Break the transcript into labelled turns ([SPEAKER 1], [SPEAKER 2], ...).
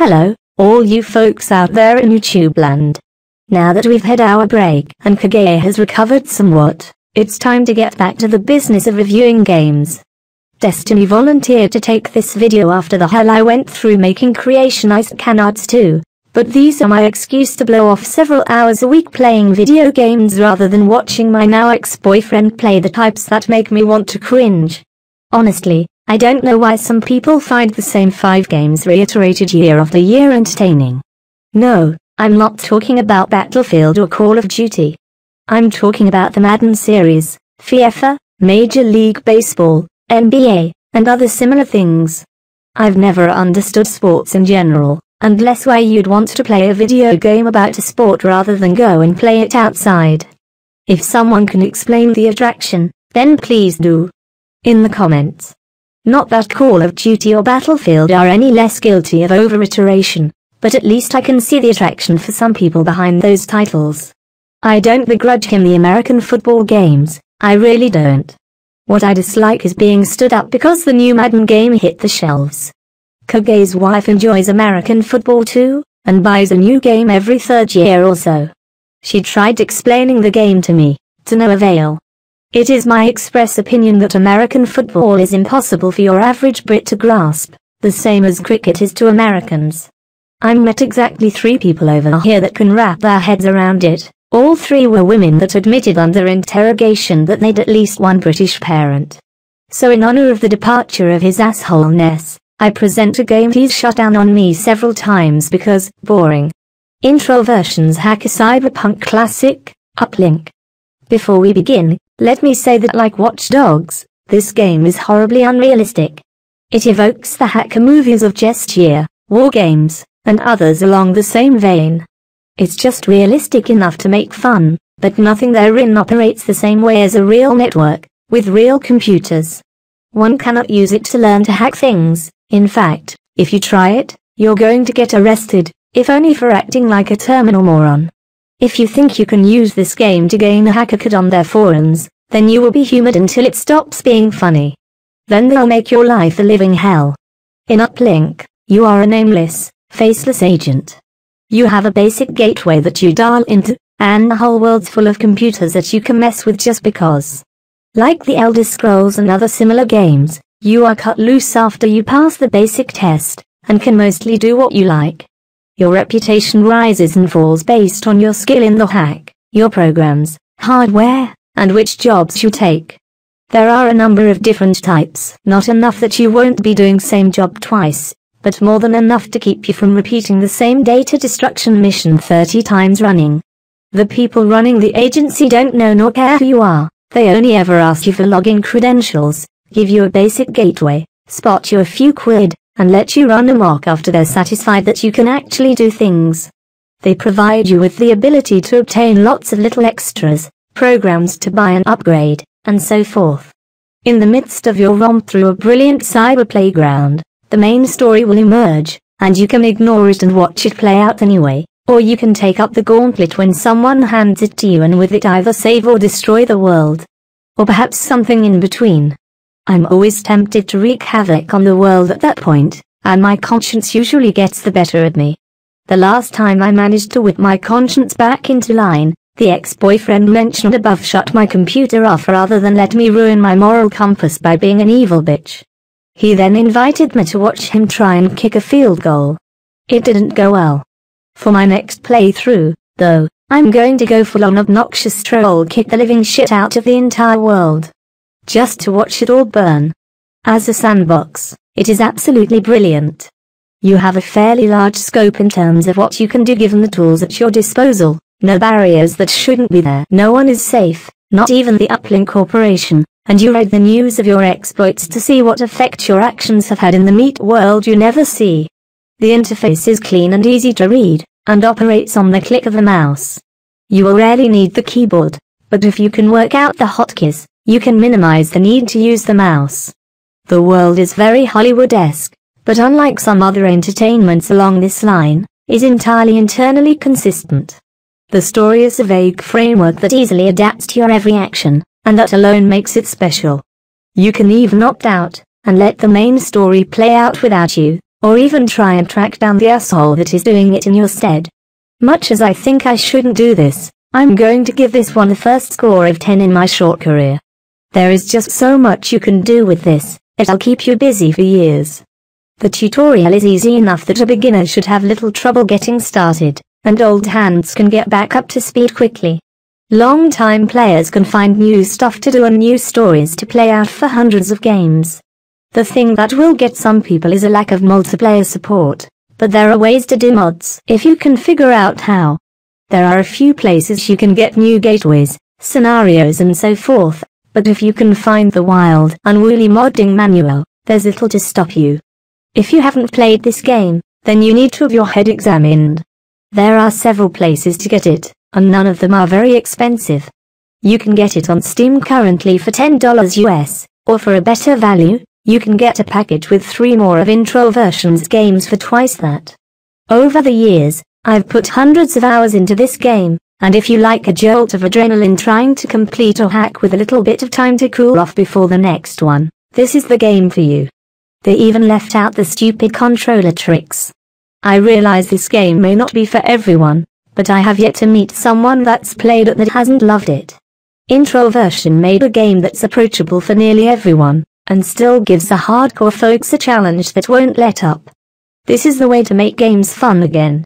[SPEAKER 1] Hello, all you folks out there in YouTube land. Now that we've had our break and Kage has recovered somewhat, it's time to get back to the business of reviewing games. Destiny volunteered to take this video after the hell I went through making Creation Ice Canards too, but these are my excuse to blow off several hours a week playing video games rather than watching my now ex-boyfriend play the types that make me want to cringe. Honestly, I don't know why some people find the same 5 games reiterated year after year entertaining. No, I'm not talking about Battlefield or Call of Duty. I'm talking about the Madden series, FIFA, Major League Baseball, NBA, and other similar things. I've never understood sports in general, unless why you'd want to play a video game about a sport rather than go and play it outside. If someone can explain the attraction, then please do. In the comments. Not that Call of Duty or Battlefield are any less guilty of over-iteration, but at least I can see the attraction for some people behind those titles. I don't begrudge him the American football games, I really don't. What I dislike is being stood up because the new Madden game hit the shelves. Kage's wife enjoys American football too, and buys a new game every 3rd year or so. She tried explaining the game to me, to no avail. It is my express opinion that American football is impossible for your average Brit to grasp, the same as cricket is to Americans. I met exactly 3 people over here that can wrap their heads around it. All 3 were women that admitted under interrogation that they'd at least one British parent. So in honor of the departure of his assholeness, I present a game he's shut down on me several times because boring. Introversion's hacker cyberpunk classic, Uplink. Before we begin, let me say that like Watch Dogs, this game is horribly unrealistic. It evokes the hacker movies of Gesture, War Games, and others along the same vein. It's just realistic enough to make fun, but nothing therein operates the same way as a real network, with real computers. One cannot use it to learn to hack things. In fact, if you try it, you're going to get arrested, if only for acting like a terminal moron. If you think you can use this game to gain a hacker card on their forums, then you will be humored until it stops being funny. Then they'll make your life a living hell. In Uplink, you are a nameless, faceless agent. You have a basic gateway that you dial into, and the whole world's full of computers that you can mess with just because. Like the Elder Scrolls and other similar games, you are cut loose after you pass the basic test, and can mostly do what you like. Your reputation rises and falls based on your skill in the hack, your programs, hardware, and which jobs you take. There are a number of different types, not enough that you won't be doing same job twice, but more than enough to keep you from repeating the same data destruction mission 30 times running. The people running the agency don't know nor care who you are, they only ever ask you for login credentials, give you a basic gateway, spot you a few quid, and let you run amok after they're satisfied that you can actually do things. They provide you with the ability to obtain lots of little extras, programs to buy and upgrade, and so forth. In the midst of your romp through a brilliant cyber playground, the main story will emerge, and you can ignore it and watch it play out anyway, or you can take up the gauntlet when someone hands it to you and with it either save or destroy the world. Or perhaps something in between. I'm always tempted to wreak havoc on the world at that point, and my conscience usually gets the better of me. The last time I managed to whip my conscience back into line, the ex-boyfriend mentioned above shut my computer off rather than let me ruin my moral compass by being an evil bitch. He then invited me to watch him try and kick a field goal. It didn't go well. For my next playthrough, though, I'm going to go full-on obnoxious troll kick the living shit out of the entire world. Just to watch it all burn. As a sandbox, it is absolutely brilliant. You have a fairly large scope in terms of what you can do given the tools at your disposal, no barriers that shouldn't be there. No one is safe, not even the Uplink Corporation, and you read the news of your exploits to see what effect your actions have had in the meat world you never see. The interface is clean and easy to read, and operates on the click of a mouse. You will rarely need the keyboard, but if you can work out the hotkeys, you can minimize the need to use the mouse. The world is very Hollywood-esque, but unlike some other entertainments along this line, is entirely internally consistent. The story is a vague framework that easily adapts to your every action, and that alone makes it special. You can even opt out, and let the main story play out without you, or even try and track down the asshole that is doing it in your stead. Much as I think I shouldn't do this, I'm going to give this one the first score of 10 in my short career. There is just so much you can do with this, it'll keep you busy for years. The tutorial is easy enough that a beginner should have little trouble getting started, and old hands can get back up to speed quickly. Long-time players can find new stuff to do and new stories to play out for hundreds of games. The thing that will get some people is a lack of multiplayer support, but there are ways to do mods if you can figure out how. There are a few places you can get new gateways, scenarios and so forth, but if you can find the wild, unruly modding manual, there's little to stop you. If you haven't played this game, then you need to have your head examined. There are several places to get it, and none of them are very expensive. You can get it on Steam currently for $10 US, or for a better value, you can get a package with 3 more of Introversion's games for twice that. Over the years, I've put hundreds of hours into this game, and if you like a jolt of adrenaline trying to complete a hack with a little bit of time to cool off before the next one, this is the game for you. They even left out the stupid controller tricks. I realize this game may not be for everyone, but I have yet to meet someone that's played it that hasn't loved it. Introversion made a game that's approachable for nearly everyone, and still gives the hardcore folks a challenge that won't let up. This is the way to make games fun again.